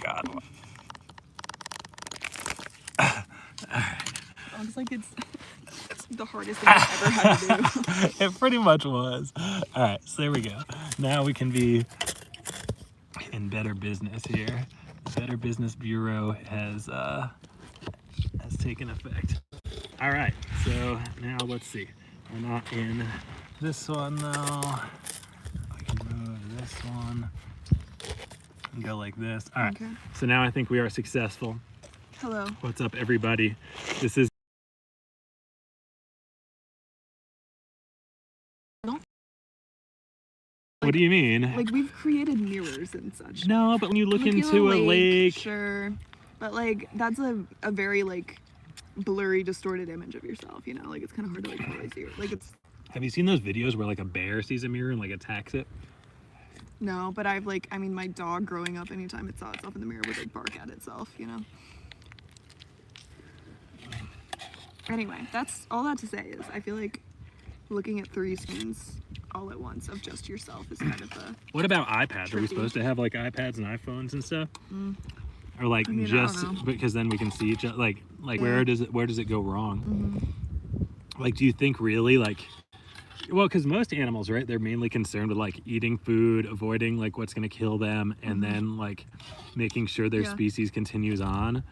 God. Sounds like it's the hardest thing I've ever had to do. It pretty much was. All right, so there we go. Now we can be in Better Business here. The Better Business Bureau has taken effect. All right, so now let's see. We're not in this one though. I can move this one and go like this. All right, Okay. so now I think we are successful. Hello. What's up, everybody? This is what do you mean? Like, we've created mirrors and such. No, but when you look Looking into a lake, sure, but like that's a very like blurry, distorted image of yourself. You know, like it's kind of hard to like really see. Like it's have you seen those videos where like a bear sees a mirror and like attacks it? no, but I've like I mean my dog growing up, anytime it saw itself in the mirror would like bark at itself. You know. Anyway, that's all that to say is I feel like looking at 3 screens all at once of just yourself is kind of a What about iPads? Are we tricky. supposed to have like iPads and iPhones and stuff? Or like I mean, I don't just know. because then we can see each other. Like Yeah. where does it go wrong? Like, do you think really like? Well, because most animals, right? They're mainly concerned with like eating food, avoiding like what's going to kill them, and then like making sure their Yeah. species continues on.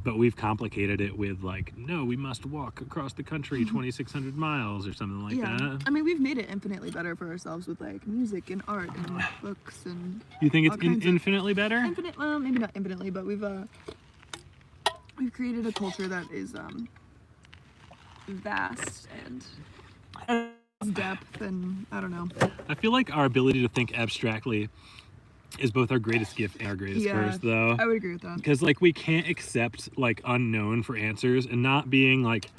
But we've complicated it with like, no, we must walk across the country 2,600 miles or something like yeah. that. I mean, we've made it infinitely better for ourselves with like music and art and books and You think all it's kinds of- infinitely better? infinite. Well, maybe not infinitely, but we've created a culture that is vast and depth and I don't know. I feel like our ability to think abstractly is both our greatest gift and our greatest Yeah, curse, though. I would agree with that. Because like we can't accept like unknown for answers, and not being like,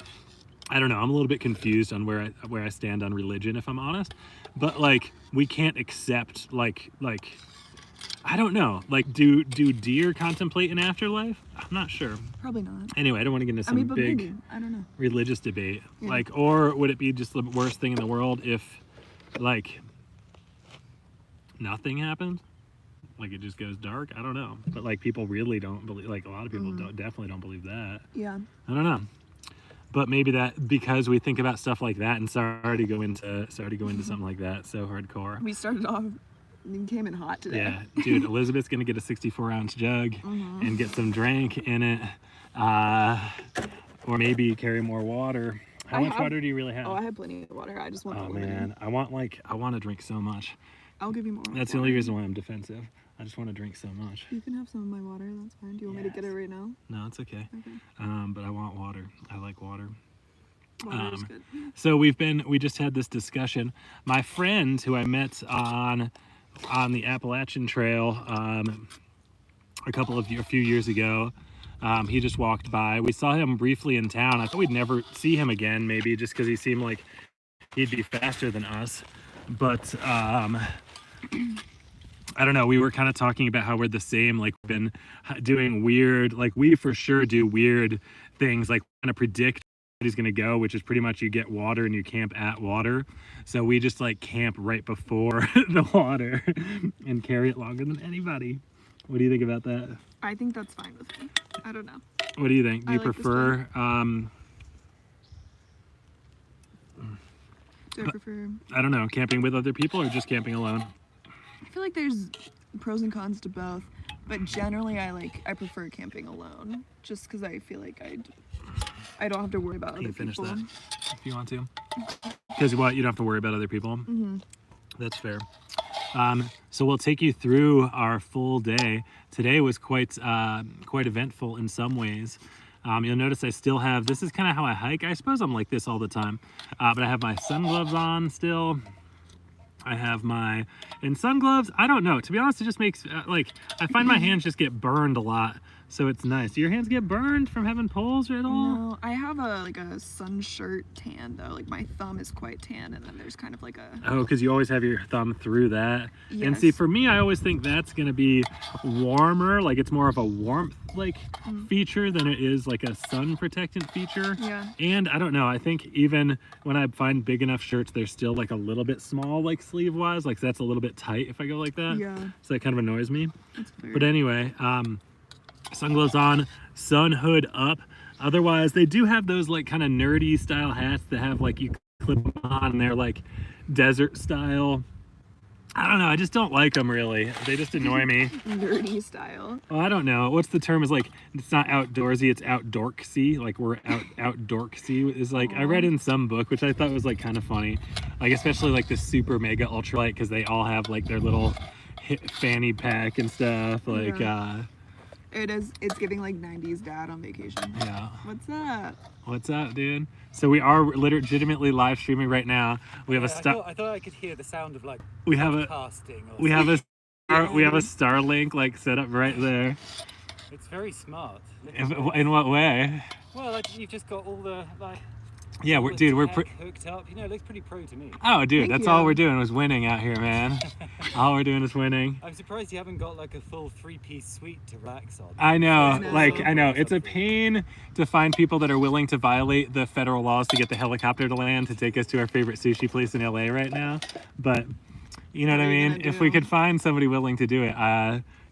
I don't know, I'm a little bit confused on where I stand on religion, if I'm honest. But like we can't accept like I don't know, like do deer contemplate an afterlife? I'm not sure. Probably not. Anyway, I don't want to get into I some mean, but big maybe. I don't know. religious debate. Yeah. Like, or would it be just the worst thing in the world if like nothing happened? Like it just goes dark? I don't know. But like people really don't believe, like a lot of people definitely don't believe that. Yeah. I don't know. But maybe that because we think about stuff like that, and sorry to go into something like that so hardcore. We started off and came in hot today. Yeah, dude, Elizabeth's gonna get a 64-ounce jug and get some drink in it, or maybe carry more water. How much water do you really have? Oh, I have plenty of water. I just want Oh the water. man, I want to drink so much. I'll give you more. That's the only reason why I'm defensive. I just want to drink so much. You can have some of my water. That's fine. Do you want me to get it right now? No, it's okay. Okay. But I want water. I like water. Water is good. So we just had this discussion. My friend who I met on the Appalachian Trail a few years ago, he just walked by. We saw him briefly in town. I thought we'd never see him again, maybe just because he seemed like he'd be faster than us. But I don't know. We were kind of talking about how we're the same, like we've been doing weird, like we for sure do weird things, like kind of predict where he's going to go, which is pretty much you get water and you camp at water. So we just like camp right before the water and carry it longer than anybody. What do you think about that? I think that's fine with me. I don't know. What do you think? Do you I like this prefer, Do I prefer? I don't know, camping with other people or just camping alone? I feel like there's pros and cons to both, but generally I prefer camping alone, just because I feel like I don't have to worry about Can other you finish people. that if you want to? Because what, you don't have to worry about other people? Mm-hmm. That's fair. So we'll take you through our full day. Today was quite eventful in some ways. You'll notice I still have, this is kind of how I hike. I suppose I'm like this all the time, but I have my sun gloves on still. I have and sun gloves, I don't know. To be honest, it just makes, I find my hands just get burned a lot. So it's nice. Do your hands get burned from having poles at all? No, I have a sun shirt tan though. Like my thumb is quite tan, and then there's kind of like a. Oh, because you always have your thumb through that. And see, Yes. for me, I always think that's going to be warmer. Like it's more of a warmth feature than it is like a sun protectant feature. Yeah. And I don't know. I think even when I find big enough shirts, they're still like a little bit small, like sleeve wise. Like that's a little bit tight if I go like that. Yeah. So that kind of annoys me. That's fair. But anyway, Sungloves on, sun hood up. Otherwise, they do have those like kind of nerdy style hats that have like you clip them on and they're like desert style. I don't know. I just don't like them really. They just annoy me. Nerdy style. Well, I don't know. What's the term? Is like it's not outdoorsy. It's outdorksy. Like we're outdorksy. Is like I read in some book, which I thought was like kind of funny. Like especially like the super mega ultralight because they all have like their little fanny pack and stuff. Like It's giving like 90s dad on vacation. yeah. What's up? What's up, dude? So we are legitimately live streaming right now. We have a I thought I could hear the sound of like we have a casting. Or we have a something. we have a Starlink like set up right there. It's very smart. In what way? Well, like you've just got all the like. Yeah, all we're the dude. We're tech hooked up. You know, it looks pretty pro to me. oh, dude. Thank That's you. all we're doing was winning out here, man. All we're doing is winning. I'm surprised you haven't got like a full 3-piece suite to relax on. I know, I know. I know. It's a pain to find people that are willing to violate the federal laws to get the helicopter to land to take us to our favorite sushi place in LA right now. But you know what I What are you mean? gonna If we do? could find somebody willing to do it,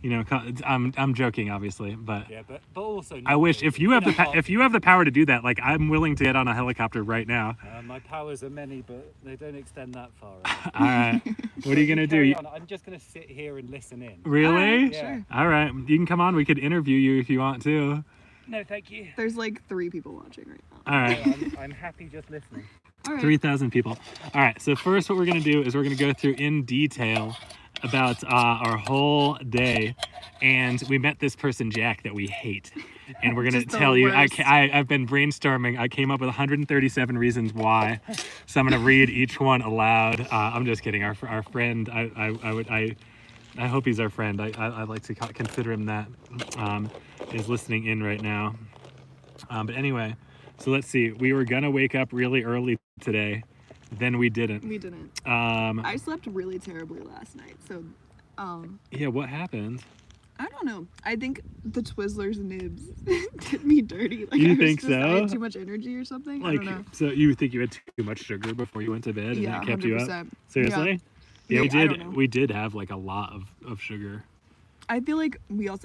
you know, I'm joking, obviously, but Yeah, but also. I not wish really. if you have In a the hot- if you have the power to do that, like I'm willing to get on a helicopter right now. My powers are many, but they don't extend that far. All right, what are you gonna do? Carry on. I'm just gonna sit here and listen in. Really? Yeah. Sure. All right, you can come on. We could interview you if you want to. No, thank you. There's like 3 people watching right now. All right. I'm happy just listening. All right. 3,000 people. All right, so first what we're going to do is we're going to go through in detail about our whole day. And we met this person, Jack, that we hate. And we're going to Just the tell you, worst. I've been brainstorming. I came up with 137 reasons why. So I'm going to read each one aloud. I'm just kidding. Our friend, I hope he's our friend. I'd like to consider him that, is listening in right now. But anyway, so let's see. We were going to wake up really early today. Then we didn't. We didn't. Um, I slept really terribly last night. So, yeah, what happened? I don't know. I think the Twizzlers nibs did me dirty. Like, You I was think just, I had so? too much energy or something. I Like, don't know. so you think you had too much sugar before you went to bed and Yeah, that kept you up? 100%. Seriously? Yeah, Yeah, I we don't know. did. We did have like a lot of sugar. I feel like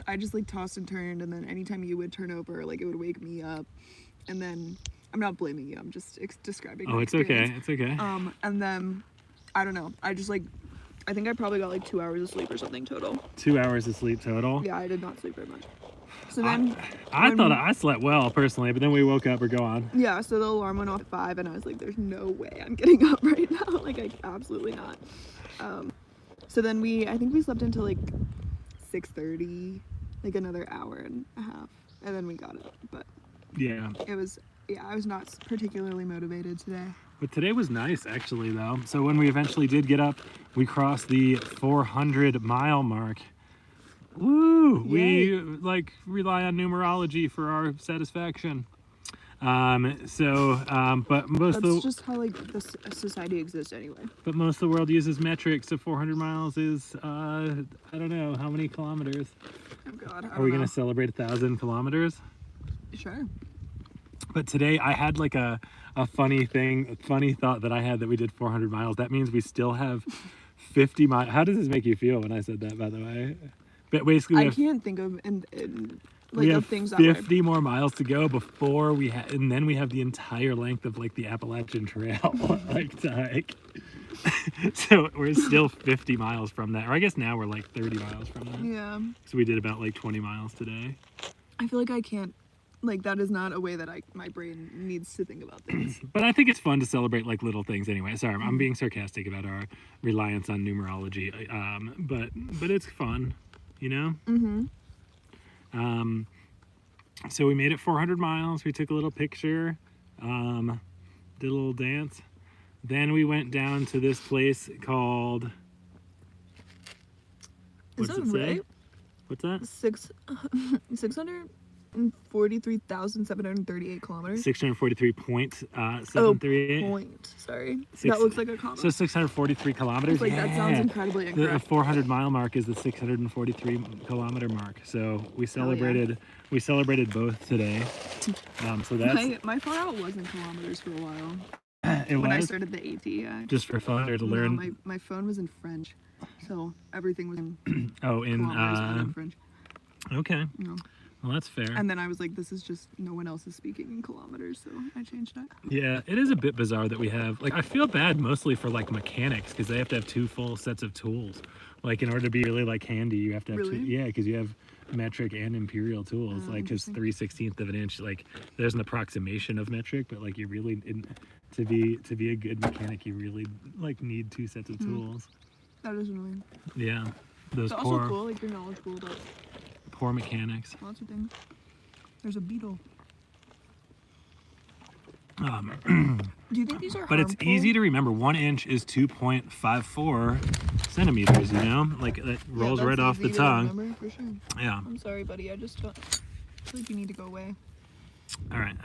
I just like tossed and turned, and then anytime you would turn over, like it would wake me up, and then I'm not blaming you. I'm just describing. Oh, my it's okay. experience. It's okay. And then I don't know. I just like I think I probably got like 2 hours of sleep or something total. 2 hours of sleep total. Yeah, I did not sleep very much. So then I when- thought I slept well personally, but then we woke up or go on. yeah, so the alarm went off at 5, and I was like, "There's no way I'm getting up right now. Like, absolutely not." So then I think we slept until like 6:30, like another hour and a half, and then we got up. But Yeah. I was not particularly motivated today. But today was nice actually though. So when we eventually did get up, we crossed the 400-mile mark. Woo! We like rely on numerology for our satisfaction. But most That's of the just how like society exists anyway. but most of the world uses metrics. So 400 miles is I don't know how many kilometers. Oh God, I Are we don't know. gonna celebrate 1,000 kilometers? Sure. But today I had like a funny thought that I had that we did 400 miles. That means we still have 50 miles. How does this make you feel when I said that, by the way? But basically, I can't think of we have things that way. 50 more miles to go before and then we have the entire length of like the Appalachian Trail like to hike. So we're still 50 miles from that. Or I guess now we're like 30 miles from that. Yeah, So we did about like 20 miles today. I feel like I can't. Like that is not a way that my brain needs to think about things. But I think it's fun to celebrate like little things anyway. Sorry, I'm being sarcastic about our reliance on numerology. But it's fun, you know? Mm-hmm. So we made it 400 miles. We took a little picture, did a little dance. Then we went down to this place called, Is what's that it say? right? What's that? 643,738 kilometers. 643.738. Point. Sorry. Six- That looks like a comma. So 643 kilometers. Like that sounds Yeah. incredibly The incorrect. 400 mile mark is the 643 kilometer mark. So we celebrated both today. So that's My far out was in kilometers for a while. it When I was started the AT, yeah. just for fun or to No, learn. my phone was in French, so everything was in Oh, in kilometers, not in French. okay. No. Well, that's fair. And then I was like, this is just no one else is speaking in kilometers, so I changed it. Yeah, it is a bit bizarre that we have, like, I feel bad mostly for like mechanics because they have to have 2 full sets of tools. Like, in order to be really like handy, you have to have Really? 2. Yeah, because you have metric and imperial tools. Oh, Like, just interesting. 3/16 of an inch. Like, there's an approximation of metric, but like, you really to be a good mechanic, you really like need 2 sets of tools. That is annoying. Yeah, those It's poor also cool, like you're knowledgeable about poor mechanics. lots of things. There's a beetle. Do you think these are But it's easy to remember. 1 inch is 2.54 centimeters. You know, like that rolls right off the tongue. Remember, for sure. Yeah. I'm sorry, buddy. I just don't feel like you need to go away. All right.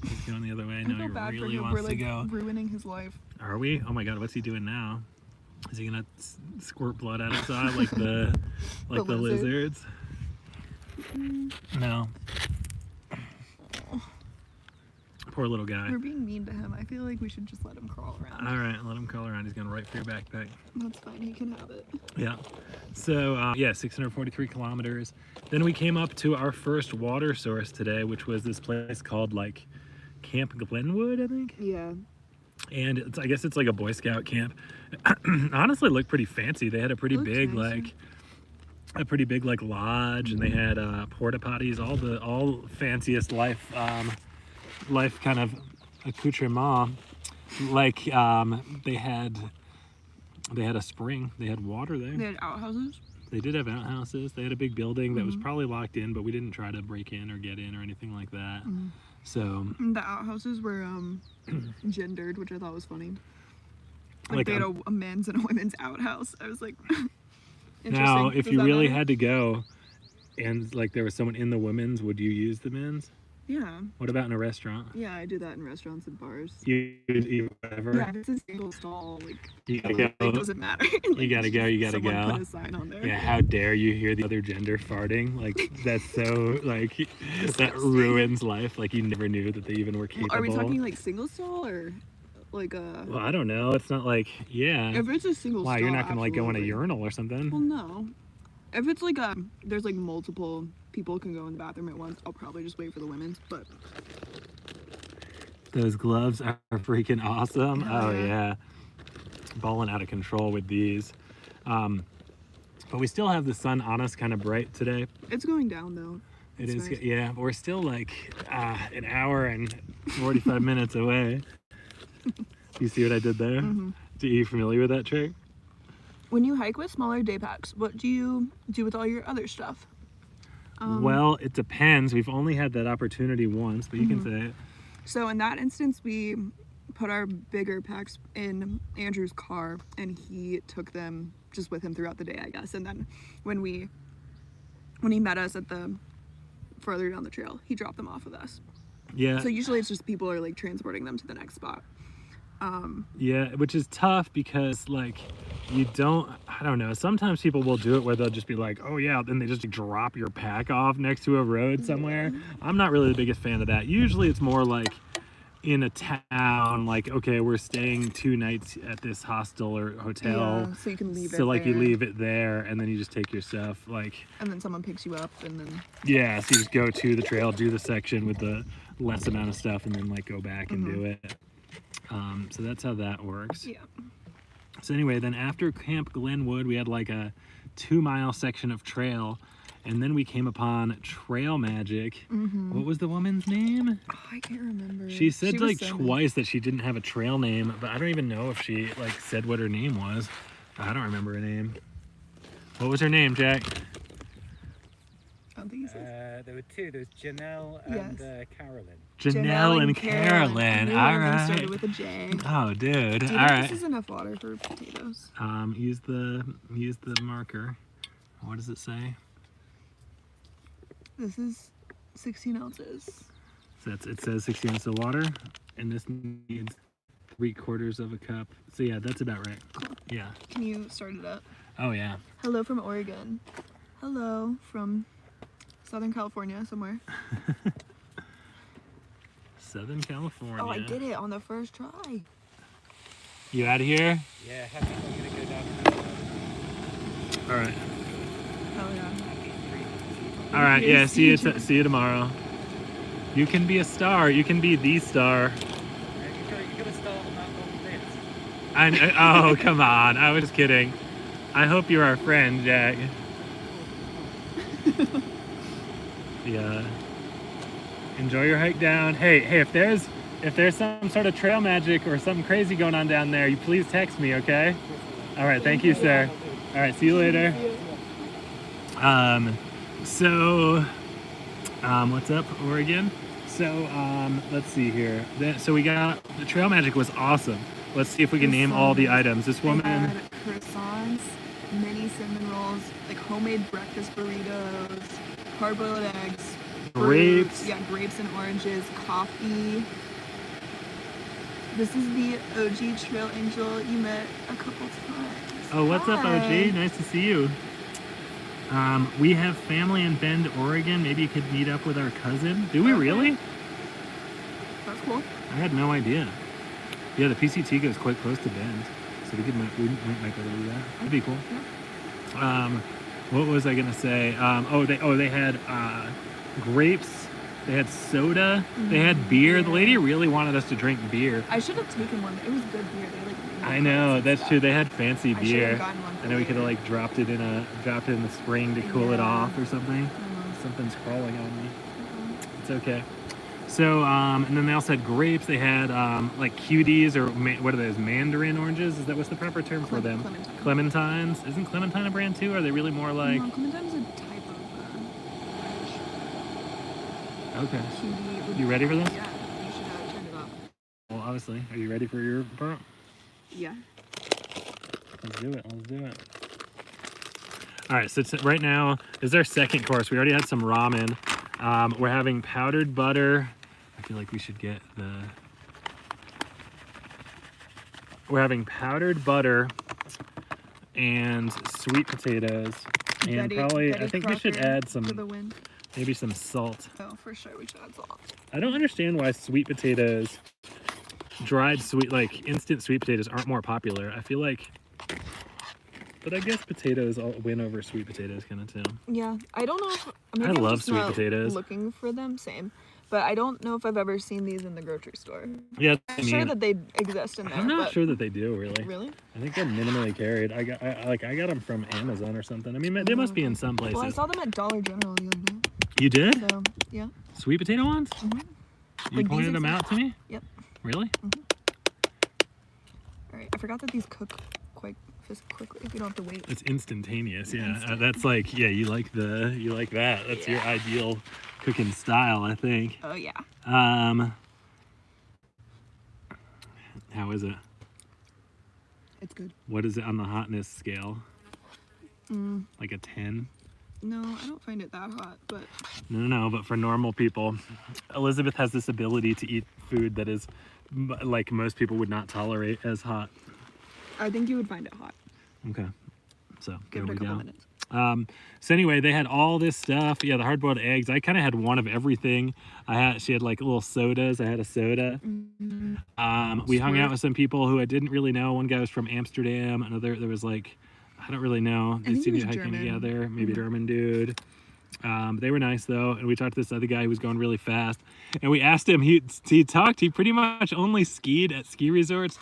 He's going the other way. I No, feel he bad for really him. wants We're to like go. ruining his life. Are we? Oh my God, what's he doing now? Is he gonna squirt blood out his eye like the The lizard? lizards? No. Poor little guy. We're being mean to him. I feel like we should just let him crawl around. All right, let him crawl around. He's going right for your backpack. That's fine. He can have it. Yeah. So, yeah, 643 kilometers. Then we came up to our first water source today, which was this place called, like, Camp Glenwood, I think. Yeah. And I guess it's like a Boy Scout camp. Honestly, it looked pretty fancy. They had a pretty Looks big, nice, like, lodge, and they had porta potties, all fanciest life kind of accoutrement. Like they had a spring, they had water there. They had outhouses. They did have outhouses. They had a big building that was probably locked in, but we didn't try to break in or get in or anything like that. So And the outhouses were gendered, which I thought was funny. Like, Like, they had a men's and a women's outhouse. I was like, now, interesting. if Does you that really matter? had to go, and like there was someone in the women's, would you use the men's? Yeah. What about in a restaurant? Yeah, I do that in restaurants and bars. You eat whatever. Yeah, if it's a single stall, like, You gotta it go. doesn't matter. You gotta go. You gotta Someone go. put a sign on there. Yeah, how dare you hear the other gender farting? Like, that's so, like, that ruins life. Like, you never knew that they even were capable. Are we talking like single stall or like a? Well, I don't know. It's not like, yeah. If it's a single Why, stall, you're not gonna, like, go in a absolutely. urinal or something? Well, no. If it's like there's like multiple people can go in the bathroom at once, I'll probably just wait for the women's. But Those gloves are freaking awesome. Hell Oh, yeah. yeah. Balling out of control with these. But we still have the sun on us kind of bright today. it's going down though. It It's is, nice. yeah. But we're still like an hour and 45 minutes away. You see what I did there? Mm-hmm. Are you familiar with that trick? When you hike with smaller day packs, what do you do with all your other stuff? Well, it depends. We've only had that opportunity once, but you can say it. So in that instance, we put our bigger packs in Andrew's car, and he took them just with him throughout the day, I guess. And then when he met us at the further down the trail, he dropped them off with us. Yeah. So usually it's just people are like transporting them to the next spot. Yeah, which is tough because like I don't know, sometimes people will do it where they'll just be like, oh yeah, then they just drop your pack off next to a road somewhere. I'm not really the biggest fan of that. Usually it's more like in a town, like, okay, we're staying 2 nights at this hostel or hotel. Yeah, so you can leave it So like you there. leave it there and then you just take your stuff, like, And then someone picks you up, and then yeah, so you just go to the trail, do the section with the less amount of stuff, and then like go back and do it. So that's how that works. yeah. So anyway, then after Camp Glenwood, we had like a 2-mile section of trail, and then we came upon Trail Magic. What was the woman's name? Oh, I can't remember. She said was like so nice. twice that she didn't have a trail name, but I don't even know if she like said what her name was. I don't remember her name. What was her name, Jack? I don't think he says. There were 2. There was Janelle and Yes. Carolyn. Janelle and Carolyn. Knew All one of them started right. with a J. Oh, dude. Do you All think right. this is enough water for potatoes? Use the marker. What does it say? This is 16 ounces. So it says 60 ounces of water, and this needs 3/4 of a cup. So yeah, that's about right. Yeah. Can you start it up? Oh yeah. Hello from Oregon. Hello from Southern California somewhere. Southern California. Oh, I did it on the first try. You out of here? Yeah, happy I'm going to go down. All right. Hell yeah. All right, yeah, see you tomorrow. You can be a star. You can be the star. You gotta start on that long list. I know. Oh, come on. I was kidding. I hope you're our friend, Jack. Yeah. Enjoy your hike down. Hey, if there's some sort of trail magic or something crazy going on down there, you please text me, okay? All right, thank you, sir. All right, see you later. What's up, Oregon? So, let's see here. So we got, the trail magic was awesome. Let's see if we can name all the items. This They woman, had croissants, mini cinnamon rolls, like homemade breakfast burritos, hard-boiled eggs, grapes. fruits, yeah, grapes and oranges, coffee. This is the OG Trail Angel you met a couple times. Oh, what's up, Hi. OG? Nice to see you. We have family in Bend, Oregon. Maybe you could meet up with our cousin. Do we Okay. really? That's cool. I had no idea. Yeah, the PCT goes quite close to Bend, so we might go to that. That'd be cool. What was I gonna say? They had grapes. They had soda. They had beer. The lady really wanted us to drink beer. I should have taken one. It was good beer. They like. I know, that's true. They had fancy I should beer. have gotten one. I know we could have like dropped it in the spring to cool it Yeah. off or something. Mhm. Something's crawling on me. It's okay. So, and then they also had grapes. They had like cuties or what are those? Mandarin oranges? Is that what's the proper term for them? Clementine. Clementines. Isn't Clementine a brand too? Or are they really more like? No, Clementine's a type of Okay. cutie. You ready for this? Yeah, you should turn it off. Well, obviously. Are you ready for your burp? Yeah. Let's do it. All right. So right now is our second course. We already had some ramen. We're having powdered butter. I feel like we should get the. We're having powdered butter and sweet potatoes, and Betty I think we should Crocker add for the some, win. maybe some salt. Oh, for sure, we should add salt. I don't understand why sweet potatoes, dried sweet, like instant sweet potatoes, aren't more popular. I feel like, but I guess potatoes all win over sweet potatoes kind of too. Yeah, I don't know if maybe I I'm love just sweet not potatoes. Looking for them, same. But I don't know if I've ever seen these in the grocery store. Yeah, I'm sure that they exist in there. I'm not but sure that they do really. Really? I think they're minimally carried. I got them from Amazon or something. I mean, they must be in some places. Well, I saw them at Dollar General the other day. You did? So yeah. Sweet potato ones? Mhm. You Like pointed these them out to me? Yep. Really? All right. I forgot that these cook quite quickly. You don't have to wait. It's instantaneous. Yeah, Instant. that's like you like that. That's your ideal cooking style, I think. Oh yeah. How is it? It's good. What is it on the hotness scale? Mm, Like a 10? no, I don't find it that hot, but No, but for normal people, Elizabeth has this ability to eat food that is like most people would not tolerate as hot. I think you would find it hot. Okay. So Give there it a we couple go. minutes. So anyway, they had all this stuff. Yeah, the hard-boiled eggs. I kind of had one of everything. She had like little sodas. I had a soda. Mm-hmm. We hung Squirt. out with some people who I didn't really know. One guy was from Amsterdam. There was like, I don't really know. They think seemed he to be was hiking German. together. Maybe Mhm. German dude. They were nice though, and we talked to this other guy who was going really fast. And we asked him. He pretty much only skied at ski resorts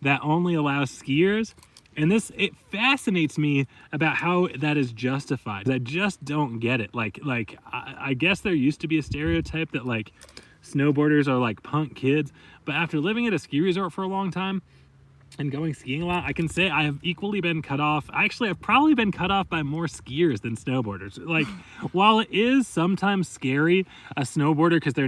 that only allow skiers. And it fascinates me about how that is justified. I just don't get it. I guess there used to be a stereotype that like snowboarders are like punk kids, but after living at a ski resort for a long time and going skiing a lot, I can say I have equally been cut off. Actually, I've probably been cut off by more skiers than snowboarders. Like, while it is sometimes scary, a snowboarder, because they're